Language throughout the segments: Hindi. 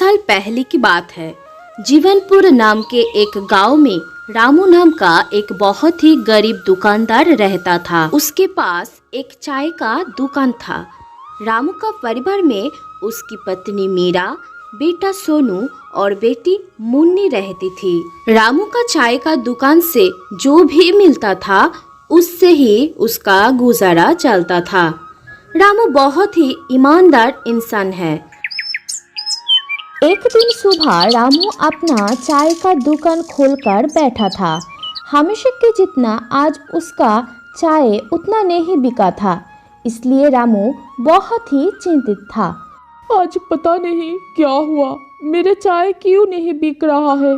साल पहले की बात है। जीवनपुर नाम के एक गांव में रामू नाम का एक बहुत ही गरीब दुकानदार रहता था। उसके पास एक चाय का दुकान था। रामू का परिवार में उसकी पत्नी मीरा, बेटा सोनू और बेटी मुन्नी रहती थी। रामू का चाय का दुकान से जो भी मिलता था उससे ही उसका गुजारा चलता था। रामू बहुत ही ईमानदार इंसान है। एक दिन सुबह रामू अपना चाय का दुकान खोलकर बैठा था। हमेशा के जितना आज उसका चाय उतना नहीं बिका था, इसलिए रामू बहुत ही चिंतित था। आज पता नहीं क्या हुआ, मेरे चाय क्यों नहीं बिक रहा है।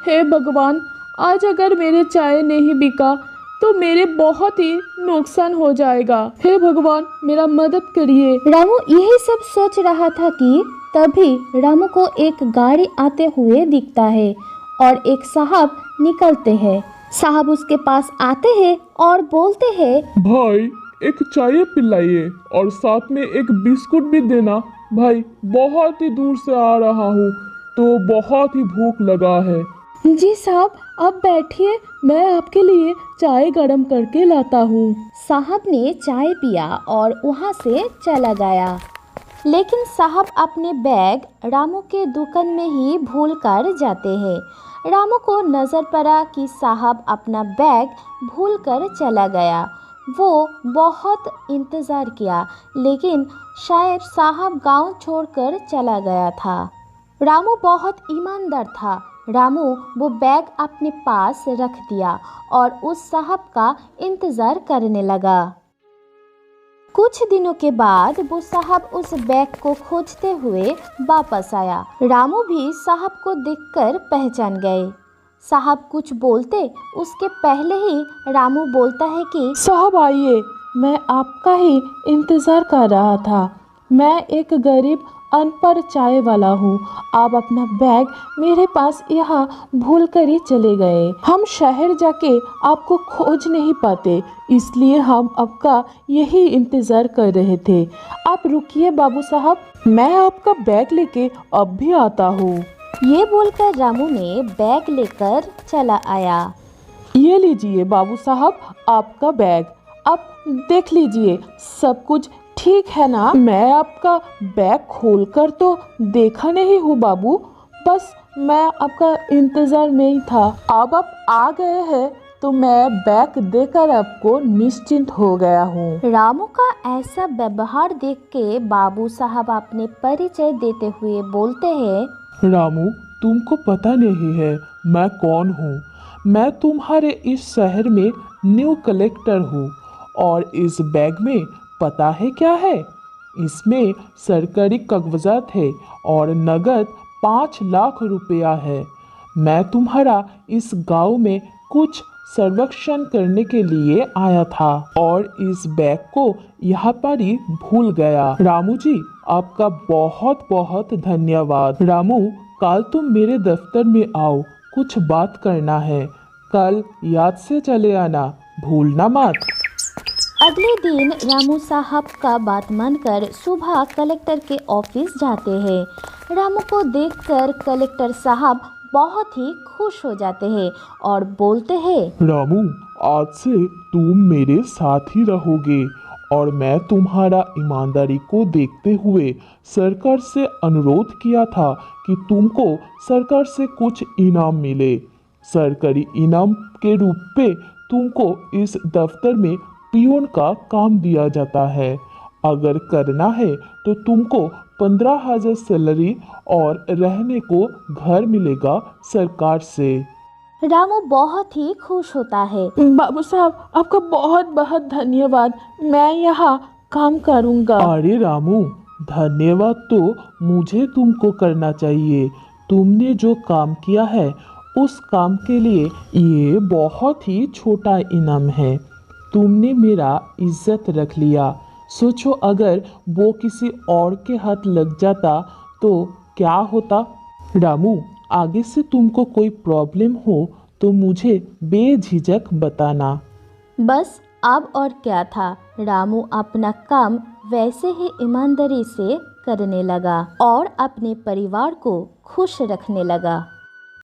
हे भगवान, आज अगर मेरे चाय नहीं बिका तो मेरे बहुत ही नुकसान हो जाएगा। हे भगवान, मेरा मदद करिए। रामू यही सब सोच रहा था कि तभी रामू को एक गाड़ी आते हुए दिखता है और एक साहब निकलते हैं। साहब उसके पास आते हैं और बोलते हैं, भाई एक चाय पिलाइए और साथ में एक बिस्कुट भी देना। भाई बहुत ही दूर से आ रहा हूँ तो बहुत ही भूख लगा है। जी साहब, आप बैठिए, मैं आपके लिए चाय गरम करके लाता हूँ। साहब ने चाय पिया और वहाँ से चला गया। लेकिन साहब अपने बैग रामू के दुकान में ही भूल कर जाते हैं। रामू को नज़र पड़ा कि साहब अपना बैग भूल कर चला गया। वो बहुत इंतज़ार किया, लेकिन शायद साहब गांव छोड़कर चला गया था। रामू बहुत ईमानदार था। रामू वो बैग अपने पास रख दिया और उस साहब का इंतज़ार करने लगा। कुछ दिनों के बाद वो साहब उस बैग को खोजते हुए वापस आया। रामू भी साहब को देखकर पहचान गए। साहब कुछ बोलते उसके पहले ही रामू बोलता है कि साहब आइए, मैं आपका ही इंतज़ार कर रहा था। मैं एक गरीब अनपढ़ चाय वाला हूँ। आप अपना बैग मेरे पास यहाँ भूल कर ही चले गए। हम शहर जाके आपको खोज नहीं पाते, इसलिए हम आपका यही इंतज़ार कर रहे थे। आप रुकिए बाबू साहब, मैं आपका बैग लेके अब भी आता हूँ। ये बोलकर रामू ने बैग लेकर चला आया। ये लीजिए बाबू साहब, आपका बैग। अब देख लीजिए सब कुछ ठीक है ना। मैं आपका बैग खोलकर तो देखा नहीं हूँ बाबू, बस मैं आपका इंतज़ार में ही था। अब आप आ गए हैं तो मैं बैग देकर आपको निश्चिंत हो गया हूँ। रामू का ऐसा व्यवहार देख के बाबू साहब अपने परिचय देते हुए बोलते हैं, रामू, तुमको पता नहीं है मैं कौन हूँ। मैं तुम्हारे इस शहर में न्यू कलेक्टर हूँ और इस बैग में पता है क्या है? इसमें सरकारी कागजात है और नगद 5 लाख रुपया है। मैं तुम्हारा इस गांव में कुछ सर्वेक्षण करने के लिए आया था और इस बैग को यहाँ पर ही भूल गया। रामू जी, आपका बहुत बहुत धन्यवाद। रामू, कल तुम मेरे दफ्तर में आओ, कुछ बात करना है। कल याद से चले आना, भूलना मत। अगले दिन रामू साहब का बात मानकर सुबह कलेक्टर के ऑफिस जाते हैं। रामू को देखकर कलेक्टर साहब बहुत ही खुश हो जाते हैं और बोलते हैं, रामू, आज से तुम मेरे साथ ही रहोगे और मैं तुम्हारा ईमानदारी को देखते हुए सरकार से अनुरोध किया था कि तुमको सरकार से कुछ इनाम मिले। सरकारी इनाम के रूप में तुमको इस दफ्तर में पियोन का काम दिया जाता है। अगर करना है तो तुमको 15,000 सैलरी और रहने को घर मिलेगा सरकार से। रामू बहुत ही खुश होता है। बाबू साहब, आपका बहुत बहुत धन्यवाद। मैं यहाँ काम करूँगा। अरे रामू, धन्यवाद तो मुझे तुमको करना चाहिए। तुमने जो काम किया है उस काम के लिए ये बहुत ही छोटा इनाम है। तुमने मेरा इज्जत रख लिया। सोचो अगर वो किसी और के हाथ लग जाता तो क्या होता। रामू, आगे से तुमको कोई प्रॉब्लम हो तो मुझे बेझिझक बताना। बस अब और क्या था, रामू अपना काम वैसे ही ईमानदारी से करने लगा और अपने परिवार को खुश रखने लगा।